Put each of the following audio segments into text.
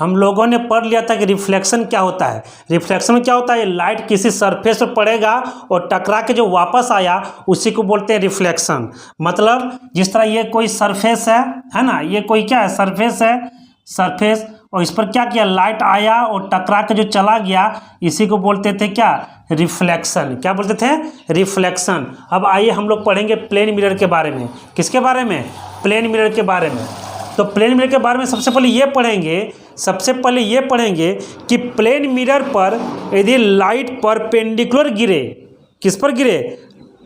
हम लोगों ने पढ़ लिया था कि रिफ्लेक्शन क्या होता है। रिफ्लेक्शन में क्या होता है, लाइट किसी सरफेस पर पड़ेगा और टकरा के जो वापस आया उसी को बोलते हैं रिफ्लेक्शन। मतलब जिस तरह ये कोई सरफेस है ना, ये कोई क्या है, सरफेस है, सरफेस, और इस पर क्या किया, लाइट आया और टकरा के जो चला गया, इसी को बोलते थे क्या, रिफ्लेक्शन। क्या बोलते थे, रिफ्लेक्शन। अब आइए हम लोग पढ़ेंगे प्लेन मिरर के बारे में। किसके बारे में, प्लेन मिरर के बारे में। तो प्लेन मिरर के बारे में सबसे पहले ये पढ़ेंगे कि प्लेन मिरर पर यदि लाइट परपेंडिकुलर गिरे, किस पर गिरे,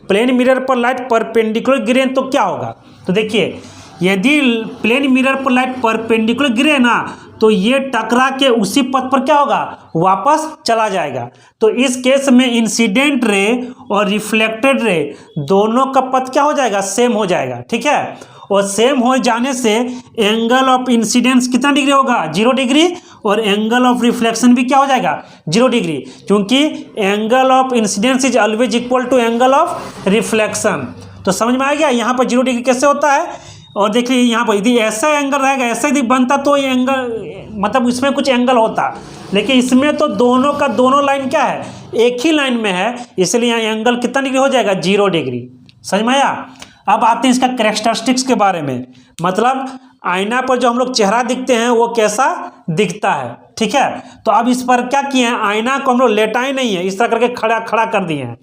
प्लेन मिरर पर लाइट परपेंडिकुलर गिरे तो क्या होगा। तो देखिए, यदि प्लेन मिरर पर लाइट परपेंडिकुलर गिरे ना, तो ये टकरा के उसी पथ पर क्या होगा, वापस चला जाएगा। तो इस केस में इंसिडेंट रे और रिफ्लेक्टेड रे दोनों का पथ क्या हो जाएगा, सेम हो जाएगा। ठीक है, और सेम हो जाने से एंगल ऑफ इंसिडेंस कितना डिग्री होगा, 0 डिग्री, और एंगल ऑफ रिफ्लेक्शन भी क्या हो जाएगा, 0 डिग्री, क्योंकि angle of incidence is always equal to angle of reflection. तो समझ में आ गया यहाँ पर 0 डिग्री कैसे होता है। और देखिए यहाँ पर यदि ऐसा एंगल रहेगा, ऐसा यदि बनता तो ये एंगल, मतलब इसमें कुछ एंगल होता, लेकिन इसमें तो दोनों का दोनों लाइन क्या है, एक ही लाइन में है, इसलिए यहाँ एंगल कितना डिग्री हो जाएगा, 0 डिग्री। समझ में आया। अब आते हैं इसका कैरेक्टरिस्टिक्स के बारे में। मतलब आईना पर जो हम लोग चेहरा दिखते हैं वो कैसा दिखता है। ठीक है, तो अब इस पर क्या किए हैं, आईना को हम लोग लेटाए नहीं है, इस तरह करके खड़ा कर दिए हैं।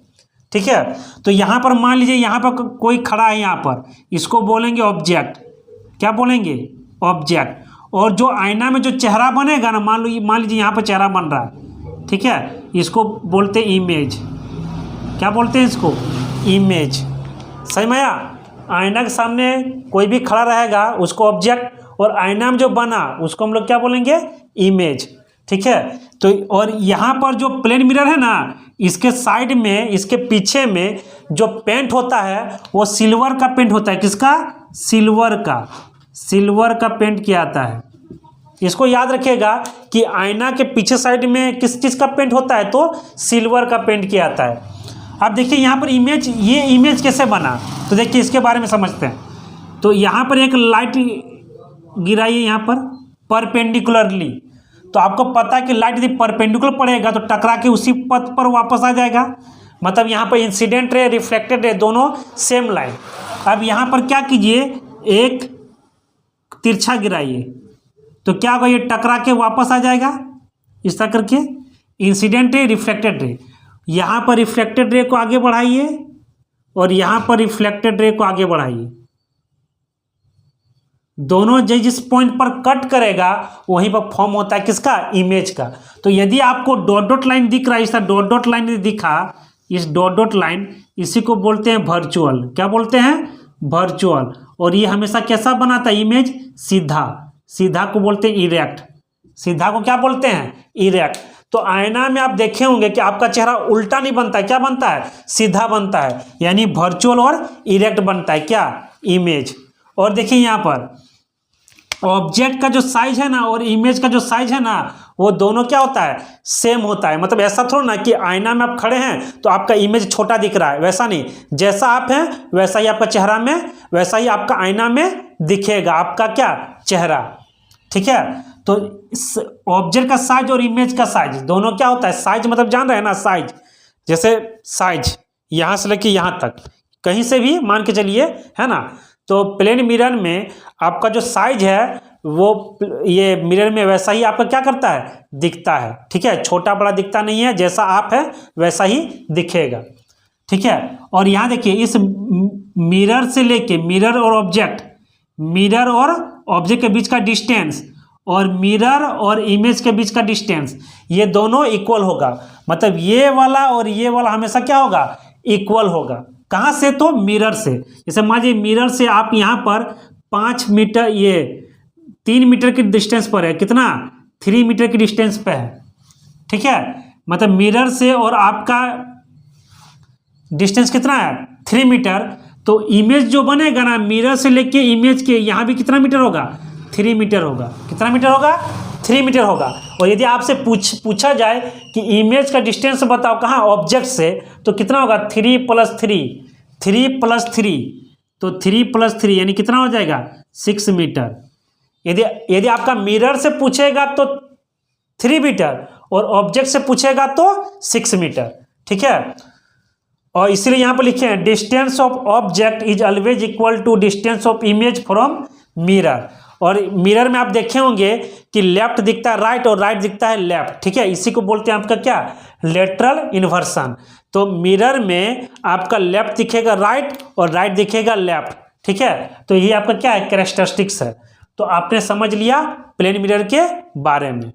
ठीक है, तो यहाँ पर मान लीजिए यहाँ पर कोई खड़ा है, यहाँ पर इसको बोलेंगे ऑब्जेक्ट। क्या बोलेंगे, ऑब्जेक्ट। और जो आईना में जो चेहरा बनेगा ना, मान लीजिए यहाँ पर चेहरा बन रहा है, ठीक है, इसको बोलते हैं इमेज। क्या बोलते हैं इसको, इमेज। सही में आया। आईना के सामने कोई भी खड़ा रहेगा उसको ऑब्जेक्ट, और आईना में जो बना उसको हम लोग क्या बोलेंगे, इमेज। ठीक है, तो और यहाँ पर जो प्लेन मिरर है ना, इसके साइड में, इसके पीछे में जो पेंट होता है वो सिल्वर का पेंट होता है। किसका, सिल्वर का पेंट किया जाता है। इसको याद रखिएगा कि आईना के पीछे साइड में किस चीज़ का पेंट होता है, तो सिल्वर का पेंट किया जाता है। अब देखिए यहाँ पर इमेज, ये इमेज कैसे बना, तो देखिए इसके बारे में समझते हैं। तो यहाँ पर एक लाइट गिराइए यहाँ पर परपेंडिकुलरली, तो आपको पता है कि लाइट यदि परपेंडिकुलर पड़ेगा तो टकरा के उसी पथ पर वापस आ जाएगा। मतलब यहाँ पर इंसिडेंट रे, रिफ्लेक्टेड रे दोनों सेम लाइन। अब यहाँ पर क्या कीजिए, एक तिरछा गिराइए, तो क्या होगा, ये टकरा के वापस आ जाएगा इस तरह करके। इंसिडेंट रे, रिफ्लेक्टेड रे, यहाँ पर रिफ्लेक्टेड रे को आगे बढ़ाइए और यहाँ पर रिफ्लेक्टेड रे को आगे बढ़ाइए। दोनों जिस पॉइंट पर कट करेगा वहीं पर फॉर्म होता है किसका, इमेज का। तो यदि आपको डॉट डॉट लाइन दिख रहा है, इस डॉट डॉट लाइन यदि दिखा, इस डॉट डॉट लाइन, इसी को बोलते हैं वर्चुअल। क्या बोलते हैं, वर्चुअल। और ये हमेशा कैसा बनाता है, इमेज सीधा को बोलते हैं इरेक्ट। सीधा को क्या बोलते हैं, इरेक्ट। तो आईना में आप देखे होंगे कि आपका चेहरा उल्टा नहीं बनता है, क्या बनता है, सीधा बनता है, यानी वर्चुअल और इरेक्ट बनता है क्या, इमेज। और देखिए यहाँ पर ऑब्जेक्ट का जो साइज है ना और इमेज का जो साइज है ना, वो दोनों क्या होता है, सेम होता है। मतलब ऐसा थोड़ा ना कि आईना में आप खड़े हैं तो आपका इमेज छोटा दिख रहा है, वैसा नहीं। जैसा आप हैं वैसा ही आपका चेहरा में, वैसा ही आपका आईना में दिखेगा आपका क्या, चेहरा। ठीक है, तो ऑब्जेक्ट का साइज और इमेज का साइज दोनों क्या होता है, साइज मतलब जान रहे हैं ना, साइज। जैसे साइज यहाँ से लेके यहाँ तक कहीं से भी मान के चलिए, है ना। तो प्लेन मिरर में आपका जो साइज है वो ये मिरर में वैसा ही आपका क्या करता है, दिखता है। ठीक है, छोटा बड़ा दिखता नहीं है, जैसा आप है वैसा ही दिखेगा। ठीक है, और यहाँ देखिए इस मिरर से लेके मिरर और ऑब्जेक्ट के बीच का डिस्टेंस और मिरर और इमेज के बीच का डिस्टेंस, ये दोनों इक्वल होगा। मतलब ये वाला और ये वाला हमेशा क्या होगा, इक्वल होगा। कहाँ से, तो मिरर से। जैसे मान लीजिए मिरर से आप यहाँ पर 5 मीटर, ये 3 मीटर की डिस्टेंस पर है, कितना, 3 मीटर की डिस्टेंस पे है। ठीक है, मतलब मिरर से और आपका डिस्टेंस कितना है, 3 मीटर। तो इमेज जो बनेगा ना, मिरर से लेके इमेज के यहाँ भी कितना मीटर होगा, 3 मीटर होगा। कितना मीटर होगा, 3 मीटर होगा। और यदि आपसे पूछा जाए कि इमेज का डिस्टेंस बताओ कहाँ, ऑब्जेक्ट से, तो कितना होगा, 3 + 3 तो 3 + 3 यानी कितना हो जाएगा, 6 मीटर। यदि आपका मिरर से पूछेगा तो 3 मीटर और ऑब्जेक्ट से पूछेगा तो 6 मीटर। ठीक है, और इसलिए यहाँ पर लिखे हैं distance of object is always equal to distance of image from mirror. और मिरर में आप देखे होंगे कि लेफ्ट दिखता है राइट और राइट दिखता है लेफ्ट। ठीक है, इसी को बोलते हैं आपका क्या, लेटरल इन्वर्सन। तो मिरर में आपका लेफ्ट दिखेगा राइट और राइट दिखेगा लेफ्ट। ठीक है, तो ये आपका क्या है, कैरेक्टरिस्टिक्स है। तो आपने समझ लिया प्लेन मिरर के बारे में।